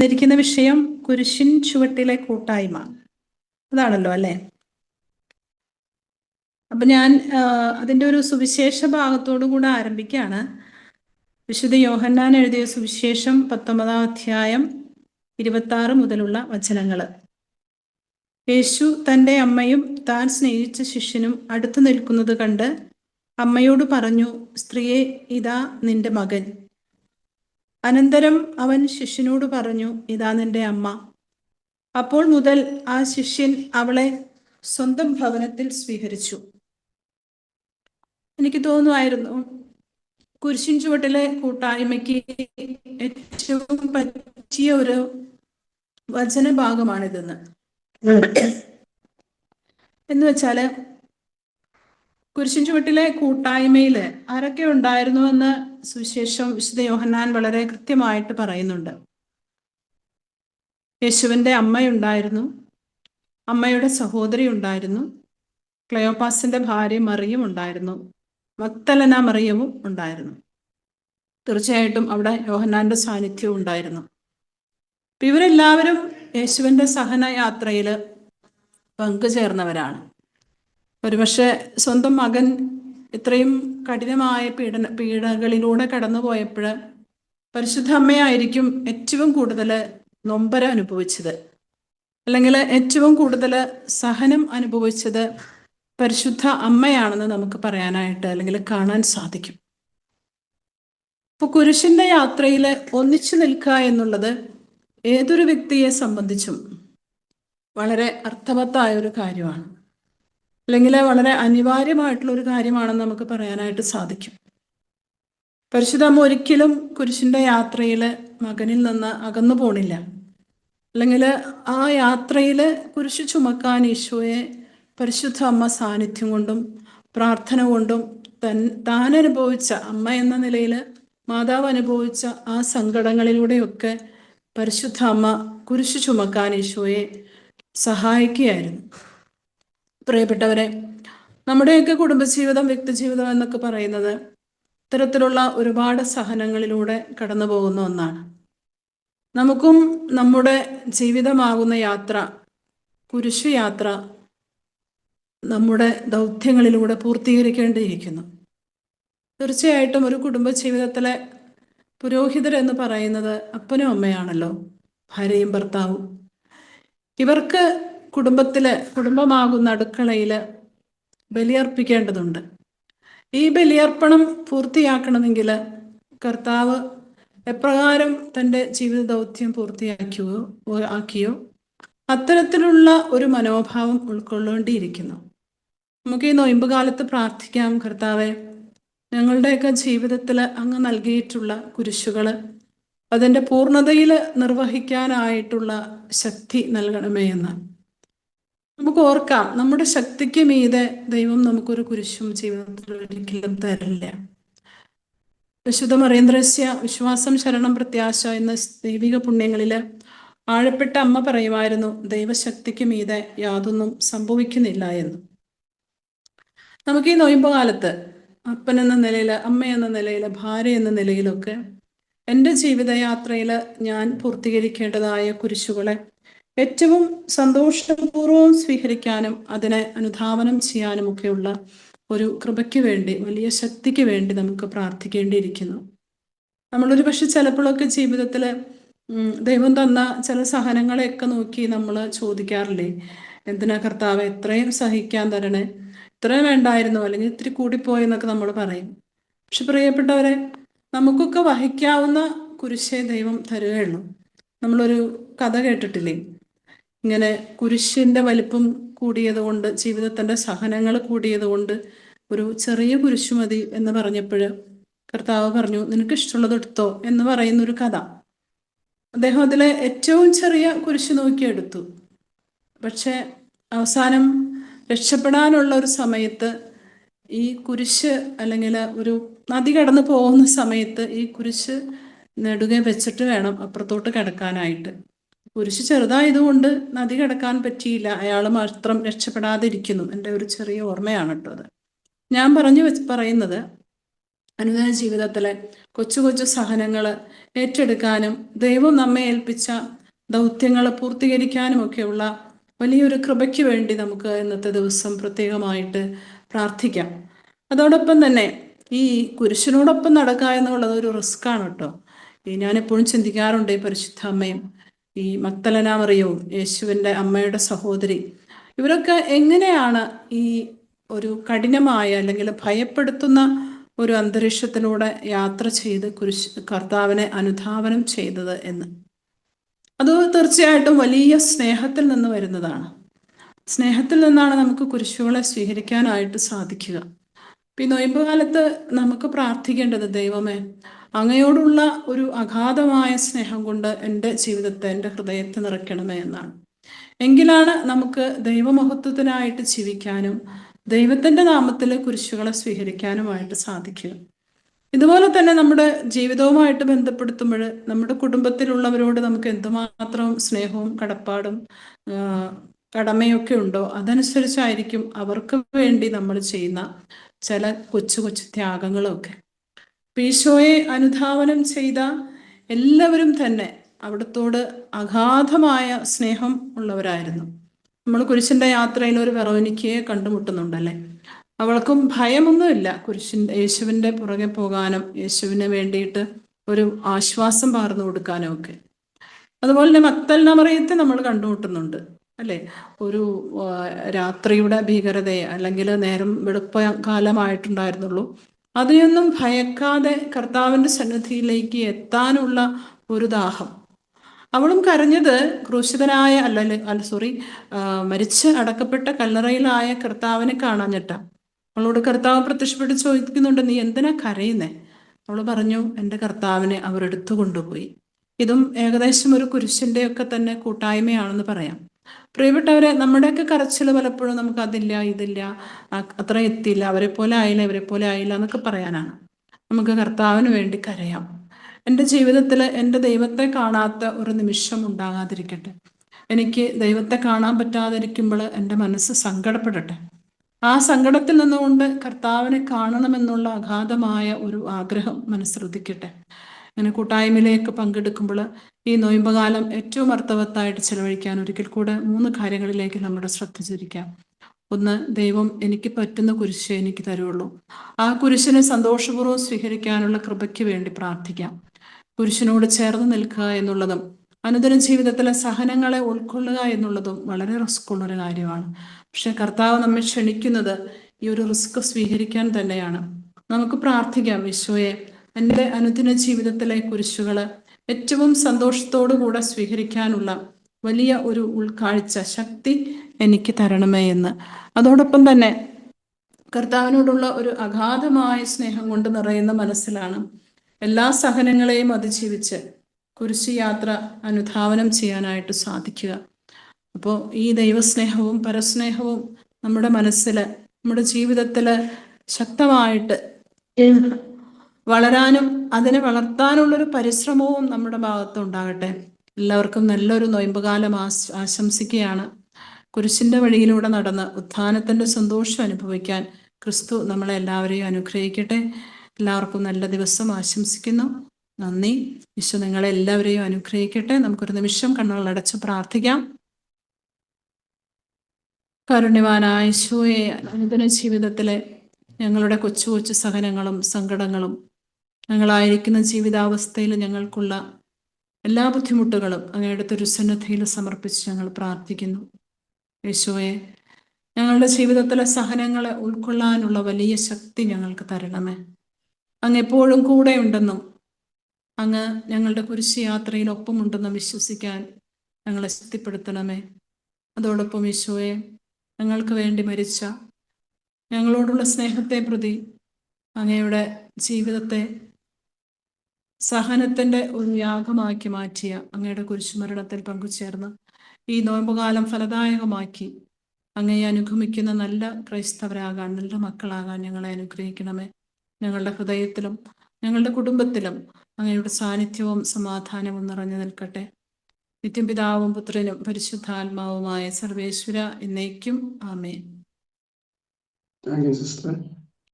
ിരിക്കുന്ന വിഷയം കുരിശിൻ ചുവട്ടിലെ കൂട്ടായ്മ. അതാണല്ലോ അല്ലേ? അപ്പൊ ഞാൻ അതിൻ്റെ ഒരു സുവിശേഷ ഭാഗത്തോടു കൂടെ ആരംഭിക്കുകയാണ്. വിശുദ്ധ യോഹന്നാൻ എഴുതിയ സുവിശേഷം 19-ാം അധ്യായം 26 മുതലുള്ള വചനങ്ങൾ. യേശു തൻ്റെ അമ്മയും താൻ സ്നേഹിച്ച ശിഷ്യനും അടുത്തു നിൽക്കുന്നത് കണ്ട് അമ്മയോട് പറഞ്ഞു, സ്ത്രീയെ, ഇതാ നിന്റെ മകൻ. അനന്തരം അവൻ ശിഷ്യനോട് പറഞ്ഞു, ഇതാ നിന്റെ അമ്മ. അപ്പോൾ മുതൽ ആ ശിഷ്യൻ അവളെ സ്വന്തം ഭവനത്തിൽ സ്വീകരിച്ചു. എനിക്ക് തോന്നുമായിരുന്നു, കുരിശിൻ ചുവട്ടിലെ കൂട്ടായ്മയ്ക്ക് ഏറ്റവും പറ്റിയ ഒരു വചനഭാഗമാണിതെന്ന്. എന്ന് വെച്ചാല് കുരിശിൻ ചുവട്ടിലെ കൂട്ടായ്മയിൽ ആരൊക്കെ ഉണ്ടായിരുന്നുവെന്ന് സുവിശേഷം വിശുദ്ധ യോഹന്നാൻ വളരെ കൃത്യമായിട്ട് പറയുന്നുണ്ട്. യേശുവിൻ്റെ അമ്മയുണ്ടായിരുന്നു, അമ്മയുടെ സഹോദരി ഉണ്ടായിരുന്നു, ക്ലെയോപ്പാസിന്റെ ഭാര്യ മറിയം ഉണ്ടായിരുന്നു, മഗ്ദലന മറിയവും ഉണ്ടായിരുന്നു. തീർച്ചയായിട്ടും അവിടെ യോഹന്നാന്റെ സാന്നിധ്യവും ഉണ്ടായിരുന്നു. ഇവരെല്ലാവരും യേശുവിൻ്റെ സഹനയാത്രയിൽ പങ്കുചേർന്നവരാണ്. ഒരുപക്ഷെ സ്വന്തം മകൻ ഇത്രയും കഠിനമായ പീഡകളിലൂടെ കടന്നു പോയപ്പോൾ പരിശുദ്ധ അമ്മയായിരിക്കും ഏറ്റവും കൂടുതൽ നൊമ്പരം അനുഭവിച്ചത്, അല്ലെങ്കിൽ ഏറ്റവും കൂടുതൽ സഹനം അനുഭവിച്ചത് പരിശുദ്ധ അമ്മയാണെന്ന് നമുക്ക് പറയാനായിട്ട് അല്ലെങ്കിൽ കാണാൻ സാധിക്കും. അപ്പോൾ കുരിശിൻ്റെ യാത്രയിൽ ഒന്നിച്ചു നിൽക്കുക എന്നുള്ളത് ഏതൊരു വ്യക്തിയെ സംബന്ധിച്ചും വളരെ അർത്ഥവത്തായ ഒരു കാര്യമാണ്, അല്ലെങ്കിൽ വളരെ അനിവാര്യമായിട്ടുള്ള ഒരു കാര്യമാണെന്ന് നമുക്ക് പറയാനായിട്ട് സാധിക്കും. പരിശുദ്ധ അമ്മ ഒരിക്കലും കുരിശിൻ്റെ യാത്രയിൽ മകനിൽ നിന്ന് അകന്നു പോണില്ല, അല്ലെങ്കിൽ ആ യാത്രയിൽ കുരിശ് ചുമക്കാൻ ഈശോയെ പരിശുദ്ധ അമ്മ സാന്നിധ്യം കൊണ്ടും പ്രാർത്ഥന കൊണ്ടും താൻ അനുഭവിച്ച, അമ്മ എന്ന നിലയിൽ മാതാവ് അനുഭവിച്ച ആ സങ്കടങ്ങളിലൂടെയൊക്കെ പരിശുദ്ധ അമ്മ കുരിശ് ചുമക്കാൻ ഈശോയെ സഹായിക്കുകയായിരുന്നു. പ്രിയപ്പെട്ടവരെ, നമ്മുടെയൊക്കെ കുടുംബജീവിതം, വ്യക്തിജീവിതം എന്നൊക്കെ പറയുന്നത് ഇത്തരത്തിലുള്ള ഒരുപാട് സഹനങ്ങളിലൂടെ കടന്നു പോകുന്ന ഒന്നാണ്. നമുക്കും നമ്മുടെ ജീവിതമാകുന്ന യാത്ര, കുരിശ് യാത്ര, നമ്മുടെ ദൗത്യങ്ങളിലൂടെ പൂർത്തീകരിക്കേണ്ടിയിരിക്കുന്നു. തീർച്ചയായിട്ടും ഒരു കുടുംബജീവിതത്തിലെ പുരോഹിതരെന്ന് പറയുന്നത് അപ്പനും അമ്മയാണല്ലോ, ഭാര്യയും ഭർത്താവും. ഇവർക്ക് കുടുംബമാകുന്ന അടുക്കളയിൽ ബലിയർപ്പിക്കേണ്ടതുണ്ട്. ഈ ബലിയർപ്പണം പൂർത്തിയാക്കണമെങ്കിൽ കർത്താവ് എപ്രകാരം തൻ്റെ ജീവിത ദൗത്യം ആക്കിയോ അത്തരത്തിലുള്ള ഒരു മനോഭാവം ഉൾക്കൊള്ളേണ്ടിയിരിക്കുന്നു. നമുക്ക് ഈ നൊയമ്പ് കാലത്ത് പ്രാർത്ഥിക്കാം, കർത്താവെ, ഞങ്ങളുടെയൊക്കെ ജീവിതത്തിൽ അങ്ങ് നൽകിയിട്ടുള്ള കുരിശുകൾ അതിൻ്റെ പൂർണ്ണതയിൽ നിർവഹിക്കാനായിട്ടുള്ള ശക്തി നൽകണമേ എന്ന് നമുക്ക് ഓർക്കാം. നമ്മുടെ ശക്തിക്ക് മീതെ ദൈവം നമുക്കൊരു കുരിശും ജീവിതത്തിൽ ഒരിക്കലും തരില്ല. വിശുദ്ധ മറിയന്ത്രസ്യ വിശ്വാസം ശരണം പ്രത്യാശ എന്ന ദൈവിക പുണ്യങ്ങളിൽ ആഴപ്പെട്ട അമ്മ പറയുമായിരുന്നു, ദൈവശക്തിക്ക് മീതെ യാതൊന്നും സംഭവിക്കുന്നില്ല എന്ന്. നമുക്ക് ഈ നൊയമ്പ് കാലത്ത് അപ്പൻ എന്ന നിലയിൽ, അമ്മ എന്ന നിലയിൽ, ഭാര്യ എന്ന നിലയിലൊക്കെ എൻ്റെ ജീവിതയാത്രയിൽ ഞാൻ പൂർത്തീകരിക്കേണ്ടതായ കുരിശുകളെ ഏറ്റവും സന്തോഷപൂർവ്വം സ്വീകരിക്കാനും അതിനെ അനുധാവനം ചെയ്യാനുമൊക്കെയുള്ള ഒരു കൃപയ്ക്ക് വേണ്ടി, വലിയ ശക്തിക്ക് വേണ്ടി നമുക്ക് പ്രാർത്ഥിക്കേണ്ടിയിരിക്കുന്നു. നമ്മളൊരു പക്ഷെ ചിലപ്പോഴൊക്കെ ജീവിതത്തിൽ ദൈവം തന്ന ചില സഹനങ്ങളെയൊക്കെ നോക്കി നമ്മൾ ചോദിക്കാറില്ലേ, എന്തിനാ കർത്താവ് എത്രയും സഹിക്കാൻ തരണേ, ഇത്രയും വേണ്ടായിരുന്നു, അല്ലെങ്കിൽ ഇത്തിരി കൂടിപ്പോയെന്നൊക്കെ നമ്മൾ പറയും. പക്ഷെ പ്രിയപ്പെട്ടവരെ, നമുക്കൊക്കെ വഹിക്കാവുന്ന കുരിശേ ദൈവം തരുകയുള്ളൂ. നമ്മളൊരു കഥ കേട്ടിട്ടില്ലേ, ഇങ്ങനെ കുരിശിൻ്റെ വലിപ്പം കൂടിയത് കൊണ്ട്, ജീവിതത്തിൻ്റെ സഹനങ്ങൾ കൂടിയത് കൊണ്ട് ഒരു ചെറിയ കുരിശു മതി എന്ന് പറഞ്ഞപ്പോൾ കർത്താവ് പറഞ്ഞു, നിനക്ക് ഇഷ്ടമുള്ളത് എടുത്തോ എന്ന് പറയുന്നൊരു കഥ. അദ്ദേഹം അതിലെ ഏറ്റവും ചെറിയ കുരിശ് നോക്കിയെടുത്തു. പക്ഷെ അവസാനം രക്ഷപ്പെടാനുള്ള ഒരു സമയത്ത് ഈ കുരിശ്, അല്ലെങ്കിൽ ഒരു നദി കടന്നു പോകുന്ന സമയത്ത് ഈ കുരിശ് നെടുകെ വെച്ചിട്ട് വേണം അപ്പുറത്തോട്ട് കിടക്കാനായിട്ട്. കുരിശ് ചെറുതായതുകൊണ്ട് നദി കിടക്കാൻ പറ്റിയില്ല, അയാൾ മാത്രം രക്ഷപ്പെടാതിരിക്കുന്നു. എൻ്റെ ഒരു ചെറിയ ഓർമ്മയാണ് കേട്ടോ അത്. ഞാൻ പറയുന്നത്, അനുദിന ജീവിതത്തിലെ കൊച്ചു കൊച്ചു സഹനങ്ങൾ ഏറ്റെടുക്കാനും ദൈവം നമ്മെ ഏൽപ്പിച്ച ദൗത്യങ്ങൾ പൂർത്തീകരിക്കാനുമൊക്കെയുള്ള വലിയൊരു കൃപയ്ക്ക് വേണ്ടി നമുക്ക് ഇന്നത്തെ ദിവസം പ്രത്യേകമായിട്ട് പ്രാർത്ഥിക്കാം. അതോടൊപ്പം തന്നെ ഈ കുരിശിനോടൊപ്പം നടക്കുക എന്നുള്ളത് ഒരു റിസ്ക്കാണ് കേട്ടോ. ഞാനെപ്പോഴും ചിന്തിക്കാറുണ്ട്, ഈ പരിശുദ്ധ അമ്മയും ഈ മഗ്ദലന മറിയവും യേശുവിൻ്റെ അമ്മയുടെ സഹോദരി, ഇവരൊക്കെ എങ്ങനെയാണ് ഈ ഒരു കഠിനമായ അല്ലെങ്കിൽ ഭയപ്പെടുത്തുന്ന ഒരു അന്തരീക്ഷത്തിലൂടെ യാത്ര ചെയ്ത് കർത്താവിനെ അനുധാവനം ചെയ്തത് എന്ന്. അത് തീർച്ചയായിട്ടും വലിയ സ്നേഹത്തിൽ നിന്ന് വരുന്നതാണ്. സ്നേഹത്തിൽ നിന്നാണ് നമുക്ക് കുരിശുകളെ സ്വീകരിക്കാനായിട്ട് സാധിക്കുക. ഈ നൊയമ്പ് കാലത്ത് നമുക്ക് പ്രാർത്ഥിക്കേണ്ടത്, ദൈവമേ, അങ്ങയോടുള്ള ഒരു അഗാധമായ സ്നേഹം കൊണ്ട് എൻ്റെ ജീവിതത്തെ, എൻ്റെ ഹൃദയത്തെ നിറയ്ക്കണമേ എന്നാണ്. എങ്കിലാണ് നമുക്ക് ദൈവമഹത്വത്തിനായിട്ട് ജീവിക്കാനും ദൈവത്തിൻ്റെ നാമത്തിൽ കുരിശുകളെ സ്വീകരിക്കാനുമായിട്ട് സാധിക്കുക. ഇതുപോലെ തന്നെ നമ്മുടെ ജീവിതവുമായിട്ട് ബന്ധപ്പെടുത്തുമ്പോൾ നമ്മുടെ കുടുംബത്തിലുള്ളവരോട് നമുക്ക് എന്തുമാത്രം സ്നേഹവും കടപ്പാടും കടമയൊക്കെ ഉണ്ടോ, അതനുസരിച്ചായിരിക്കും അവർക്ക് വേണ്ടി നമ്മൾ ചെയ്യുന്ന ചില കൊച്ചു കൊച്ചു ത്യാഗങ്ങളൊക്കെ. ഈശോയെ അനുധാവനം ചെയ്ത എല്ലാവരും തന്നെ അവിടത്തോട് അഗാധമായ സ്നേഹം ഉള്ളവരായിരുന്നു. നമ്മൾ കുരിശിൻ്റെ യാത്രയിൽ ഒരു വെറോനിക്കയെ കണ്ടുമുട്ടുന്നുണ്ടല്ലേ. അവൾക്കും ഭയമൊന്നുമില്ല യേശുവിൻ്റെ പുറകെ പോകാനും യേശുവിന് വേണ്ടിയിട്ട് ഒരു ആശ്വാസം പകർന്നു കൊടുക്കാനും ഒക്കെ. അതുപോലെ തന്നെ മഗ്ദലന മറിയത്തെ നമ്മൾ കണ്ടുമുട്ടുന്നുണ്ട് അല്ലേ. ഒരു രാത്രിയുടെ ഭീകരതയെ, അല്ലെങ്കിൽ നേരം വെളുപ്പ കാലമായിട്ടുണ്ടായിരുന്നുള്ളൂ, അതിനൊന്നും ഭയക്കാതെ കർത്താവിൻ്റെ സന്നിധിയിലേക്ക് എത്താനുള്ള ഒരു ദാഹം. അവളും കരഞ്ഞത് ക്രൂശിതനായ മരിച്ച് അടക്കപ്പെട്ട കല്ലറയിലായ കർത്താവിനെ കാണാഞ്ഞിട്ടാ. അവളോട് കർത്താവ് പ്രത്യക്ഷപ്പെട്ട് ചോദിക്കുന്നുണ്ട്, നീ എന്തിനാ കരയുന്നേ? അവൾ പറഞ്ഞു, എൻ്റെ കർത്താവിനെ അവർ എടുത്തു കൊണ്ടുപോയി. ഇതും ഏകദേശം ഒരു കുരിശിൻ്റെ ഒക്കെ തന്നെ കൂട്ടായ്മയാണെന്ന് പറയാം. പ്രിയപ്പെട്ടവരെ, നമ്മുടെയൊക്കെ കരച്ചിൽ പലപ്പോഴും നമുക്ക് അതില്ല, ഇതില്ല, അത്ര എത്തിയില്ല, അവരെ പോലെ ആയില്ല, ഇവരെ പോലെ ആയില്ല എന്നൊക്കെ പറയാനാണ്. നമുക്ക് കർത്താവിന് വേണ്ടി കരയാം. എൻ്റെ ജീവിതത്തിൽ എൻ്റെ ദൈവത്തെ കാണാത്ത ഒരു നിമിഷം ഉണ്ടാകാതിരിക്കട്ടെ. എനിക്ക് ദൈവത്തെ കാണാൻ പറ്റാതിരിക്കുമ്പോൾ എൻ്റെ മനസ്സ് സങ്കടപ്പെടട്ടെ. ആ സങ്കടത്തിൽ നിന്നുകൊണ്ട് കർത്താവിനെ കാണണമെന്നുള്ള അഗാധമായ ഒരു ആഗ്രഹം മനസ്സുദിക്കട്ടെ. അങ്ങനെ കൂട്ടായ്മയിലേക്ക് പങ്കെടുക്കുമ്പോൾ ഈ നൊയമ്പുകാലം ഏറ്റവും അർത്ഥവത്തായിട്ട് ചെലവഴിക്കാൻ ഒരിക്കൽ കൂടെ 3 കാര്യങ്ങളിലേക്ക് നമ്മുടെ ശ്രദ്ധ തിരിക്കാം. ഒന്ന്, ദൈവം എനിക്ക് പറ്റുന്ന കുരിശ് എനിക്ക് തരുള്ളൂ. ആ കുരിശിനെ സന്തോഷപൂർവ്വം സ്വീകരിക്കാനുള്ള കൃപയ്ക്ക് വേണ്ടി പ്രാർത്ഥിക്കാം. കുരിശിനോട് ചേർന്ന് നിൽക്കുക എന്നുള്ളതും അനുദിന ജീവിതത്തിലെ സഹനങ്ങളെ ഉൾക്കൊള്ളുക എന്നുള്ളതും വളരെ റിസ്ക്കുള്ളൊരു കാര്യമാണ്. പക്ഷെ കർത്താവ് നമ്മെ ക്ഷണിക്കുന്നത് ഈ ഒരു റിസ്ക് സ്വീകരിക്കാൻ തന്നെയാണ്. നമുക്ക് പ്രാർത്ഥിക്കാം, ഈശോയെ, എൻ്റെ അനുദിന ജീവിതത്തിലെ കുരിശുകൾ ഏറ്റവും സന്തോഷത്തോടു കൂടെ സ്വീകരിക്കാനുള്ള വലിയ ഒരു ഉൾക്കാഴ്ച ശക്തി എനിക്ക് തരണമേ എന്ന്. അതോടൊപ്പം തന്നെ കർത്താവിനോടുള്ള ഒരു അഗാധമായ സ്നേഹം കൊണ്ട് നിറയുന്ന മനസ്സിലാണ് എല്ലാ സഹനങ്ങളെയും അതിജീവിച്ച് കുരിശ് യാത്ര അനുധാവനം ചെയ്യാനായിട്ട് സാധിക്കുക. അപ്പോൾ ഈ ദൈവസ്നേഹവും പരസ്നേഹവും നമ്മുടെ മനസ്സിൽ, നമ്മുടെ ജീവിതത്തിൽ ശക്തമായിട്ട് വളരാനും അതിനെ വളർത്താനുള്ളൊരു പരിശ്രമവും നമ്മുടെ ഭാഗത്ത് ഉണ്ടാകട്ടെ. എല്ലാവർക്കും നല്ലൊരു നൊയമ്പുകാലം ആശംസിക്കുകയാണ്. കുരിശിൻ്റെ വഴിയിലൂടെ നടന്ന് ഉത്ഥാനത്തിൻ്റെ സന്തോഷം അനുഭവിക്കാൻ ക്രിസ്തു നമ്മളെ എല്ലാവരെയും അനുഗ്രഹിക്കട്ടെ. എല്ലാവർക്കും നല്ല ദിവസം ആശംസിക്കുന്നു. നന്ദി. ഈശോ നിങ്ങളെ എല്ലാവരെയും അനുഗ്രഹിക്കട്ടെ. നമുക്കൊരു നിമിഷം കണ്ണുകളടച്ച് പ്രാർത്ഥിക്കാം. കാരുണ്യവാനായ ഈശോയെ, അനുദിന ജീവിതത്തിലെ ഞങ്ങളുടെ കൊച്ചു കൊച്ചു സഹനങ്ങളും സങ്കടങ്ങളും ഞങ്ങളായിരിക്കുന്ന ജീവിതാവസ്ഥയിൽ ഞങ്ങൾക്കുള്ള എല്ലാ ബുദ്ധിമുട്ടുകളും അങ്ങയുടെ തിരുസന്നിധിയിൽ സമർപ്പിച്ച് ഞങ്ങൾ പ്രാർത്ഥിക്കുന്നു. യേശുവേ, ഞങ്ങളുടെ ജീവിതത്തിലെ സഹനങ്ങളെ ഉൾക്കൊള്ളാനുള്ള വലിയ ശക്തി ഞങ്ങൾക്ക് തരണമേ. അങ്ങ് എപ്പോഴും കൂടെ ഉണ്ടെന്നും അങ്ങ് ഞങ്ങളുടെ കുരിശ് യാത്രയിൽ ഒപ്പമുണ്ടെന്നും വിശ്വസിക്കാൻ ഞങ്ങളെ ശക്തിപ്പെടുത്തണമേ. അതോടൊപ്പം ഈശോയെ, ഞങ്ങൾക്ക് വേണ്ടി മരിച്ച ഞങ്ങളോടുള്ള സ്നേഹത്തെ പ്രതി അങ്ങയുടെ ജീവിതത്തെ സഹനത്തിൻ്റെ ഒരു യാഗമാക്കി മാറ്റിയ അങ്ങയുടെ കുരിശുമരണത്തിൽ പങ്കുചേർന്ന് ഈ നോമ്പുകാലം ഫലദായകമാക്കി അങ്ങയെ അനുഗമിക്കുന്ന നല്ല ക്രൈസ്തവരാകാൻ, നല്ല മക്കളാകാൻ ഞങ്ങളെ അനുഗ്രഹിക്കണമേ. ഞങ്ങളുടെ ഹൃദയത്തിലും ഞങ്ങളുടെ കുടുംബത്തിലും അങ്ങയുടെ സാന്നിധ്യവും സമാധാനവും നിറഞ്ഞു നിൽക്കട്ടെ. നിത്യം പിതാവും പുത്രനും പരിശുദ്ധാത്മാവുമായ സർവേശ്വര എന്നേക്കും ആമേൻ. Thank you, sister.